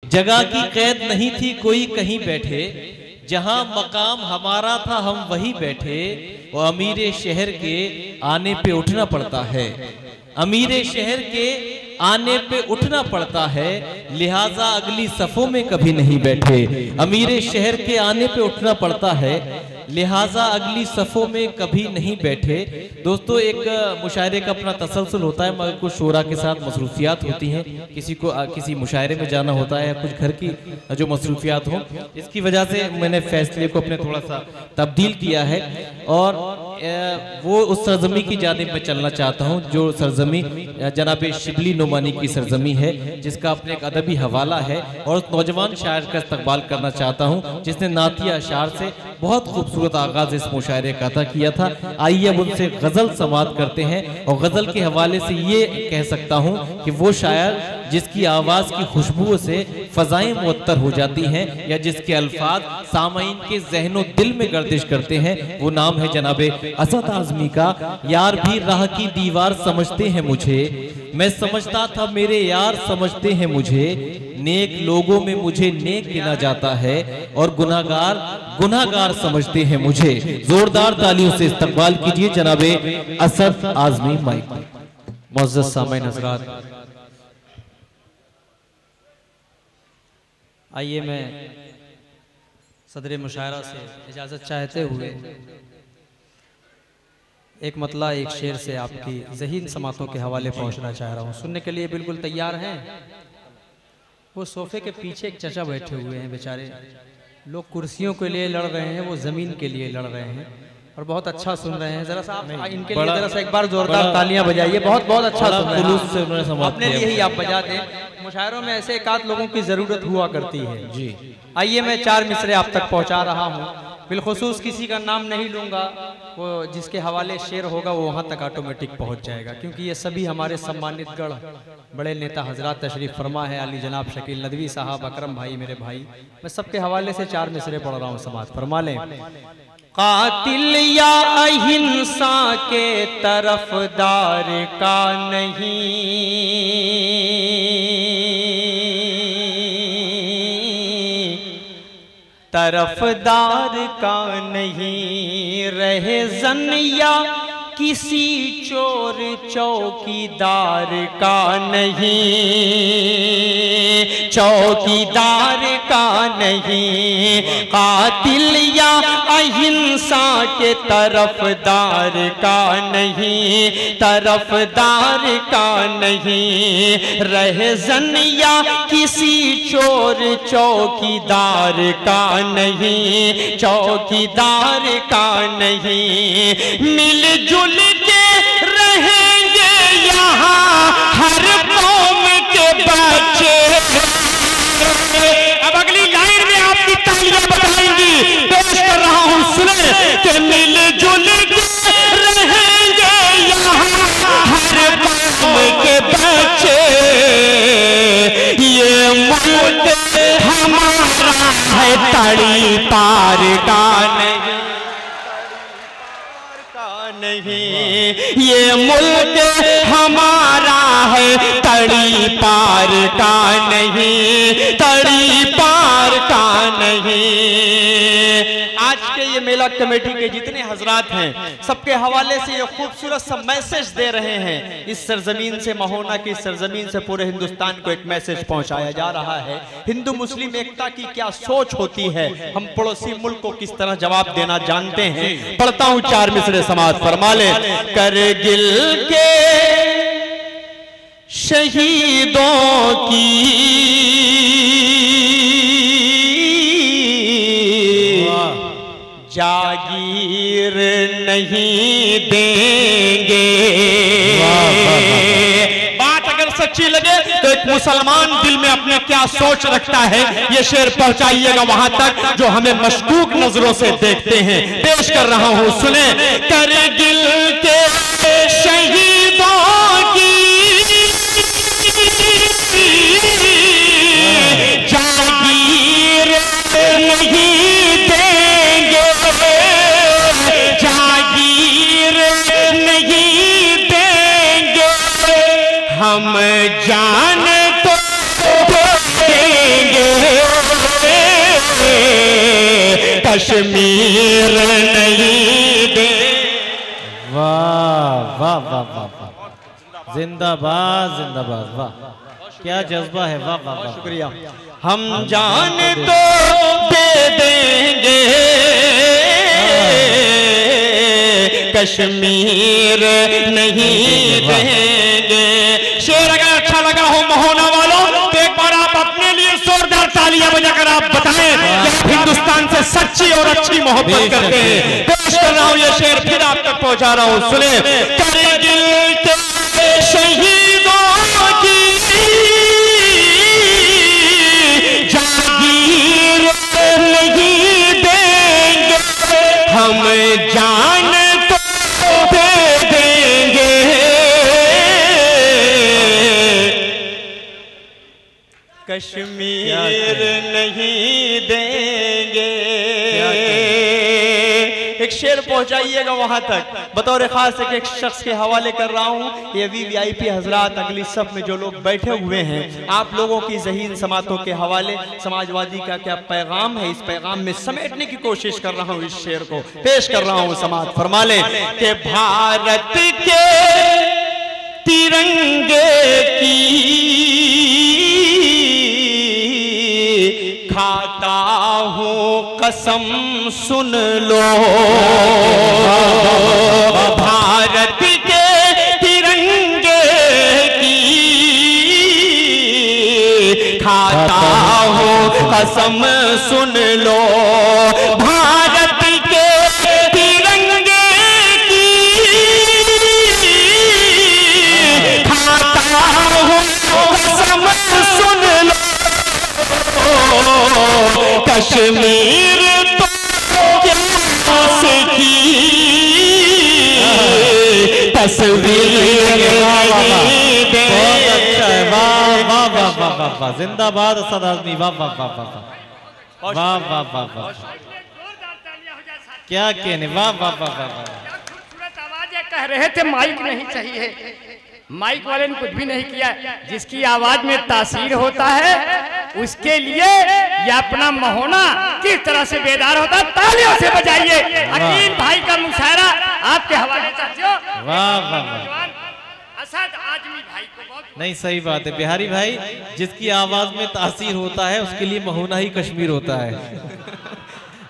जगह की कैद नहीं थी कोई कहीं बैठे, जहां मकाम हमारा था हम वहीं बैठे। वो अमीर शहर के आने पे उठना पड़ता है, अमीर शहर के आने पे उठना पड़ता है, लिहाजा अगली सफों में कभी नहीं बैठे। अमीर शहर के आने पे उठना पड़ता है, लिहाजा अगली सफ़ों में कभी नहीं बैठे। दोस्तों, एक मुशायरे का अपना तसलसल होता है, मगर कुछ शोरा के साथ मसरूफियात होती हैं, किसी को किसी मुशायरे में जाना होता है या कुछ घर की जो मसरूफियात हो, इसकी वजह से मैंने फैसले को अपने थोड़ा सा तब्दील किया है और वो उस सरजमी की जानिब में चलना चाहता हूँ जो सरजमी जनाब शिबली नुमानी की सरजमी है, जिसका अपने एक अदबी हवाला है, और उस नौजवान शायर का इस्तकबाल करना चाहता हूँ जिसने नातिया अशार से बहुत खूबसूरत आगाज इस मुशायरे का अता किया था। आइए अब उनसे गजल समात करते हैं, और गजल के हवाले से ये कह सकता हूँ कि वो शायर जिसकी आवाज की खुशबू से फजाएं मुअत्तर हो जाती हैं या जिसके अल्फाज सामईन के ज़हनो दिल में गर्दिश करते हैं, वो नाम है जनाबे असद आज़मी का। यार भी राह की दीवार समझते हैं मुझे, मैं समझता था मेरे यार समझते हैं मुझे, नेक लोगों में मुझे नेक गिना जाता है और गुनाहगार गुनाहगार समझते हैं मुझे। जोरदार तालियों से इस्तकबाल कीजिए जनाबे असद आज़मी माइक। मुअज़्ज़ज़ सामईन हज़रात, आइए मैं सदर मुशायरा से इजाज़त चाहते हुए एक मतला एक शेर से आपकी ज़हीन समातों के हवाले पहुंचना चाह रहा हूं। सुनने के लिए बिल्कुल तैयार हैं? वो सोफे के पीछे एक चचा बैठे हुए हैं, बेचारे लोग कुर्सियों के लिए लड़ रहे हैं, वो ज़मीन के लिए लड़ रहे हैं और बहुत अच्छा सुन रहे हैं। जरा सा आप इनके लिए जरा सा एक बार जोरदार तालियां बजाइए, बहुत बहुत अच्छा सुन रहे हैं। अपने लिए ही आप बजा दें, मुशायरों में ऐसे एक आध लोगों की ज़रूरत हुआ करती है जी। आइए मैं 4 मिसरे आप तक पहुंचा रहा हूं, बिलखुसूस किसी का नाम नहीं लूंगा, वो जिसके हवाले शेर होगा वो वहां तक ऑटोमेटिक पहुंच जाएगा, क्योंकि ये सभी हमारे सम्मानित गढ़ बड़े नेता हजरात तशरीफ फरमा है, अली जनाब शकील नदवी साहब, अकरम भाई मेरे भाई, मैं सबके हवाले से 4 मिसरे पढ़ रहा हूँ, समात फरमा लें। कातिल या अहिंसा के तरफदार का नहीं, तरफदार का नहीं, रहे जन या किसी चोर चौकीदार का नहीं, चौकीदार का नहीं, कातिल या अहिंसा के तरफदार का नहीं, तरफदार का नहीं, रहे जन या किसी चोर चौकीदार का नहीं, चौकीदार का नहीं, मिलजुल के रहेंगे यहाँ हर कौम के बच्चे। अब अगली लाइन में आपकी तालियां बजाएंगी, पेश कर रहा हूँ सुने कि मिलजुल के रहेंगे यहाँ हर कौम के बच्चे, ये मुल्क हमारा है तड़ी पार का नहीं, ये मुल्क हमारा है तड़ी पार का नहीं, तड़ी पार का नहीं। आज के ये मेला कमेटी के जितने हजरात हैं सबके हवाले से ये खूबसूरत सा मैसेज दे रहे हैं। इस सरजमीन से महोना की सरजमीन से पूरे हिंदुस्तान को एक मैसेज पहुंचाया जा रहा है, हिंदू मुस्लिम एकता की क्या सोच होती है, हम पड़ोसी मुल्क को किस तरह जवाब देना जानते हैं। पढ़ता हूं 4 मिसरे समाज फरमा ले। करगिल के शहीदों की जागीर नहीं देंगे। बात अगर सच्ची लगे तो एक मुसलमान दिल में अपने क्या सोच रखता है ये शेर पहुंचाइएगा वहां तक जो हमें मशकूक नजरों से देखते हैं। पेश कर रहा हूं सुने। करगिल के शहीदों की जागीर नहीं देंगे, जागीर नहीं देंगे, हम जान तो देंगे कश्मीर नहीं दे। वाह वाह वाह वाह वाह, जिंदाबाद जिंदाबाद, वाह क्या जज्बा है, वाह वाह वाह, शुक्रिया। हम जान तो दे देंगे, कश्मीर नहीं देंगे। शेर अगर अच्छा लगा हो महोना वालों तो एक बार आप अपने लिए जोरदार तालियां बजाकर आप बताएं कि आप हिंदुस्तान से सच्ची और अच्छी मोहब्बत करते हैं। पेश कर रहा हूं ये शेर, फिर आप तक पहुंचा रहा हूं, सुने। करगिल के शहीदों की जागीर नहीं देंगे, हम जान तो दे देंगे, कश्मीर नहीं देंगे। एक शेर पहुंचाइएगा वहां तक, बतौर खास एक शख्स के हवाले कर रहा हूं। ये वीवीआईपी हजरात अगली सब में जो लोग बैठे हुए हैं, आप लोगों की ज़हीन समातों के हवाले समाजवादी का क्या पैगाम है, इस पैगाम में समेटने की कोशिश कर रहा हूं। इस शेर को पेश कर रहा हूं, समात फरमा ले कि भारत के तिरंगे की खाता हूँ कसम सुन लो, भारत के तिरंगे की खाता हूँ कसम सुन लो, भारत के तिरंगे की खाता हूँ कसम सुन लो, कश्मीर तो क्या की तस्वीर। बहुत अच्छा है, वाह वाह वाह वाह वाह वाह, जिंदाबाद असद आजमी, वाह वाह वाह वाह वाह वाह वाह वाह वाह, क्या कहने, वाह वाह वाह वाह वाह। खूबसूरत आवाज है, कह रहे थे माइक नहीं चाहिए, माइक वाले ने कुछ भी नहीं किया। जिसकी आवाज में तासीर होता है उसके लिए ये अपना महोना किस तरह से बेदार होता है, तालियों से बजाइए। अकील भाई का मुशायरा आपके हवाले साथियों। वाह वाह वाह, असद आजमी भाई को बहुत नहीं सही बात है बिहारी भाई, जिसकी आवाज में तासीर होता है उसके लिए महोना ही कश्मीर होता है।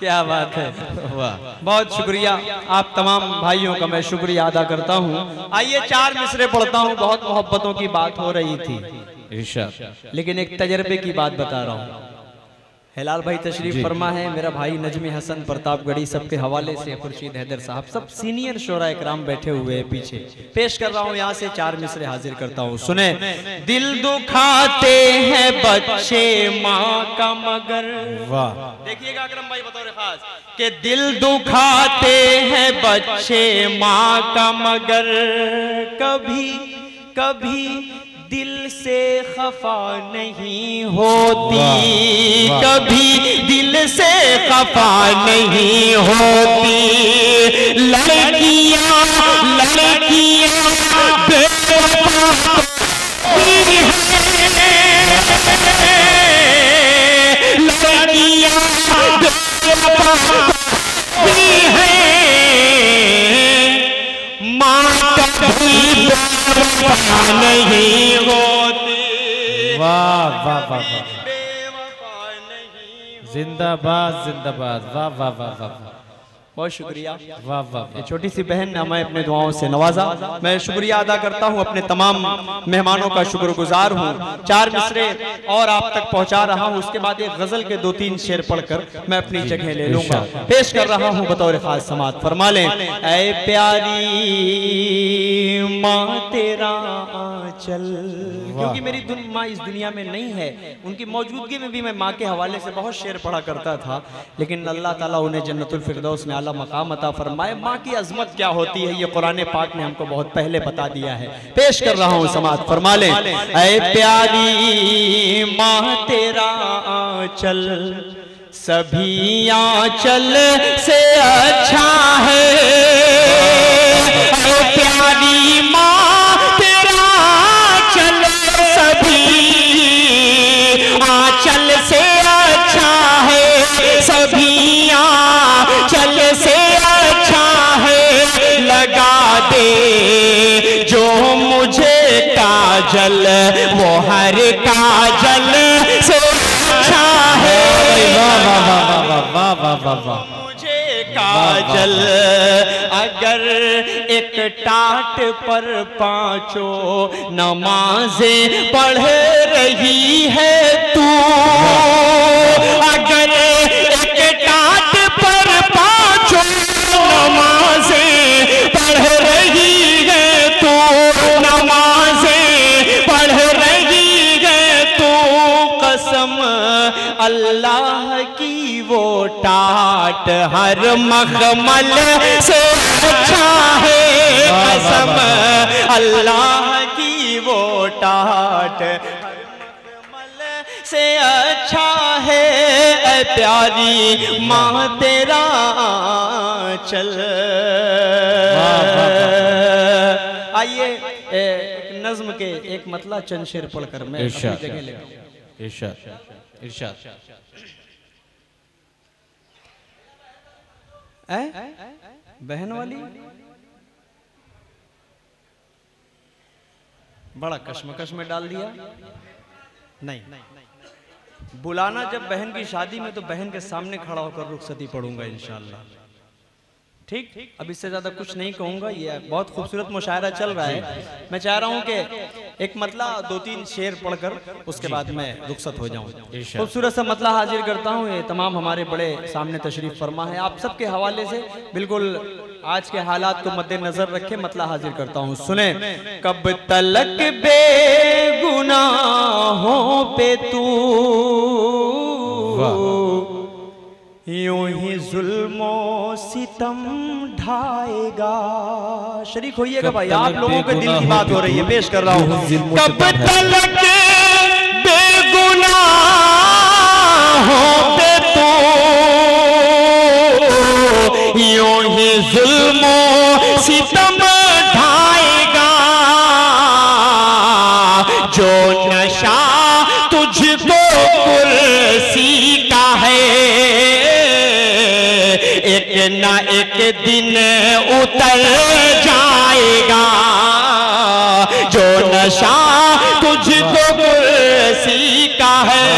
क्या बात है, वाह, बहुत शुक्रिया। आप तमाम भाइयों का मैं शुक्रिया अदा करता हूँ। आइए 4 मिसरे पढ़ता हूँ। बहुत मोहब्बतों की बात हो रही थी, लेकिन एक तजर्बे की बात बता रहा हूँ। हिलाल भाई तशरीफ फरमा है, मेरा भाई नजमी हसन प्रतापगढ़ी, सबके हवाले से खुर्शीद हैदर साहब, सब सीनियर शोरा इकराम बैठे हुए हैं पीछे। पेश कर रहा हूँ यहाँ से 4 मिसरे हाजिर करता हूँ, सुने। दिल दुखाते हैं बच्चे माँ का मगर, वाह, देखिएगा अकरम भाई बतौर खास कि दिल दुखाते हैं बच्चे माँ का मगर, कभी कभी दिल से खफा नहीं होती, कभी दिल से खफा नहीं होती, लड़कियां लड़कियां बेवफा लड़कियां बेवफा माँ कभी नहीं होती। वाह वाह वाह वाह, जिंदाबाद जिंदाबाद, वाह वाह वाह वाह, बहुत शुक्रिया। वाह वाह, ये छोटी सी बहन ने हमें अपने दुआओं से नवाजा, मैं शुक्रिया अदा करता हूँ, अपने तमाम मेहमानों का शुक्रगुजार हूँ। 4 मिसरे और आप तक पहुँचा रहा हूँ, उसके बाद एक गजल के 2-3 शेर पढ़कर मैं अपनी जगह ले लूंगा। पेश कर रहा हूँ बतौर खास, समात फरमा लें। ऐ प्यारी माँ तेरा आंचल, क्योंकि मेरी माँ इस दुनिया में नहीं है, उनकी मौजूदगी में भी मैं माँ के हवाले से बहुत शेर पढ़ा करता था, लेकिन अल्लाह ताला उन्हें जन्नतुल फिरदौस में आला मकाम अता फरमाए। माँ की अजमत क्या होती है ये कुरान पाक ने हमको बहुत पहले बता दिया है। पेश कर रहा हूँ, समात फरमा लें। ऐ प्यारी माँ तेरा आंचल सभी आंचल से अच्छा है, ऐ प्यारी माँ तेरा आंचल सभी आंचल से अच्छा है, सभी वो हर काजल से अच्छा है। मुझे काजल अगर एक टाट पर पांचों नमाजें पढ़ रही है तू, अगर एक टाट पर पांचों नमाजें पढ़ रही है तू, नमाजें पढ़ रही है तू, कसम अल्लाह की वो टाट हर मखमल से अच्छा है। कसम अल्लाह की वो टाट से अच्छा है। ऐ प्यारी माँ तेरा चल। आइए नज्म के एक मतला चंद शेर पढ़कर मैं अपनी जगह ले आऊं। इरशाद इरशाद बहन वाली बड़ा कश्मकश में डाल दिया। नहीं, बुलाना जब बहन की शादी में तो बहन के सामने खड़ा होकर रुखसती पढ़ूंगा इंशाअल्लाह। ठीक, अब इससे ज्यादा कुछ नहीं कहूंगा। ये बहुत खूबसूरत मुशायरा चल रहा है। मैं चाह रहा हूं कि एक मतला 2-3 शेर पढ़कर उसके बाद मैं रुखसत हो जाऊं। खूबसूरत सा मतला हाजिर करता हूं। ये तमाम हमारे बड़े सामने तशरीफ फरमा है। आप सबके हवाले से बिल्कुल आज के हालात को मद्देनजर रखे मतला हाजिर करता हूं। सुने। कब तलक बेगुनाहों पे तू यूं ही जुल्मो सितम ढाएगा। शरीक होइएगा भाई, आप लोगों के दिल की बात हो रही है, पेश कर रहा हूं। कब तलक बेगुनाहों पे तू यूं ही जुल्मो सितम ढाएगा, जो नशा तुझको कुर्सी का है एक ना एक दिन उतर जाएगा, जो नशा तुझको कुर्सी का है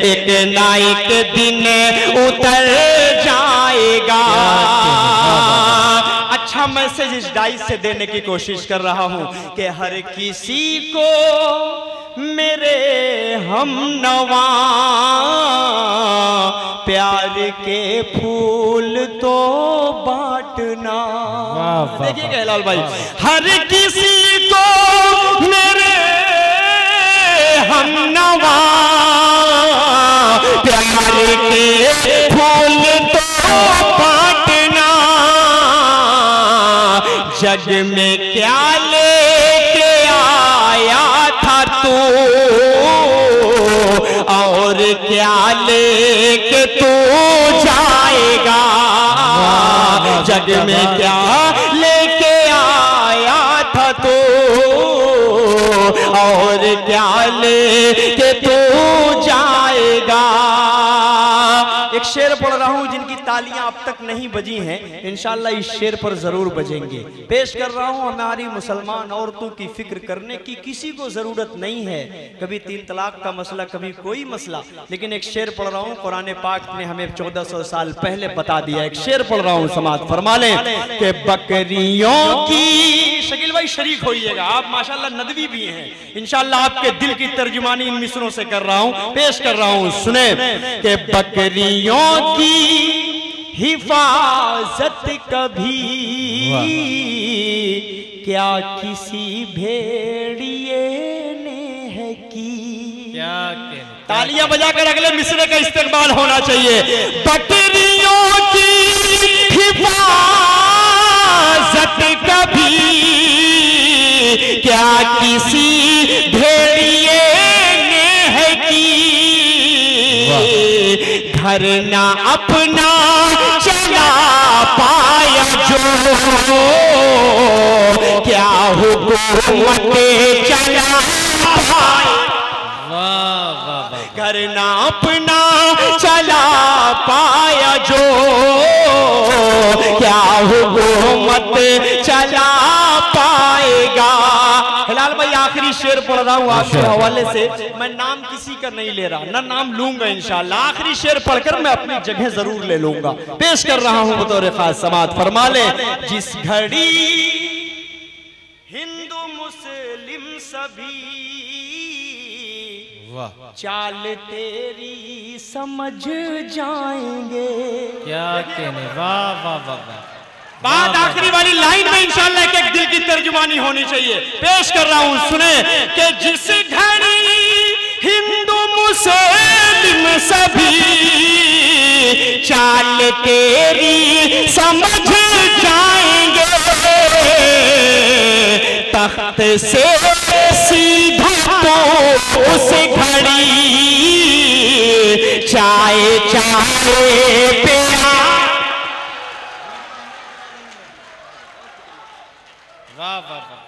एक ना एक दिन उतर जाएगा। अच्छा मैसेज इस डाइस से देने की कोशिश कर रहा हूं कि हर किसी को मेरे हम नवा प्यार के फूल तो बांटना। देखिएगा लाल भाई, हर किसी को मेरे हम नवा प्यार के फूल तो बांटना। जग में क्या लेके आया था तू और क्या लेके तू जाएगा। जग में क्या लेके आया था तू और क्या लेके तू जाएगा। एक शेर पढ़ रहा हूं जिनकी तालियां अब तक नहीं बजी हैं, इंशाअल्लाह इस शेर पर जरूर बजेंगे। पेश कर रहा हूं। हमारी मुसलमान औरतों की फिक्र करने की किसी को जरूरत नहीं है, कभी 3 तलाक का मसला, कभी कोई मसला, लेकिन एक शेर पढ़ रहा हूं। कुरान पाक ने हमें 1400 साल पहले बता दिया। एक शेर पढ़ रहा हूं, समाज फरमा लें कि बकरियों की, शकील भाई शरीक होइएगा, आप माशाल्लाह नदवी भी हैं, इंशाअल्लाह आपके दिल की तर्जुमानी इन मिसरों से कर रहा हूं, पेश कर रहा हूं। सुने कि बकरियों की हिफाजत कभी क्या किसी भेड़िए ने है की। क्या तालियां बजाकर अगले मिसरे का इस्तेमाल होना चाहिए। बकरियों की हिफाजत कभी क्या किसी भेड़िए ने है की। घर ना अपना चला पाया जो क्या हुकूमत चला पाया। घर ना अपना चला पाया जो क्या हुकूमत चला पाएगा। हिलाल भाई आखिरी शेर पढ़ रहा हूँ आपके हवाले से, मैं नाम किसी का नहीं ले रहा, ना नाम लूंगा इंशाल्लाह। आखिरी शेर पढ़कर मैं अपनी जगह जरूर ले लूंगा। पेश कर रहा हूँ बतौर खास समात, फरमा ले। जिस घड़ी हिंदू मुस्लिम सभी चाल तेरी समझ जाएंगे। क्या कहने, वाह वाह वाह वाह। बात आखिरी वाली लाइन में इंशाल्लाह एक दिल की तर्जुमानी होनी चाहिए। पेश कर रहा हूं, सुने कि जिस घड़ी हिंदू मुस्लिम सभी चाल तेरी समझ जाएंगे, तख्त से सीधा तो उस घड़ी चाय चाय पिया। वाह वाह वाह।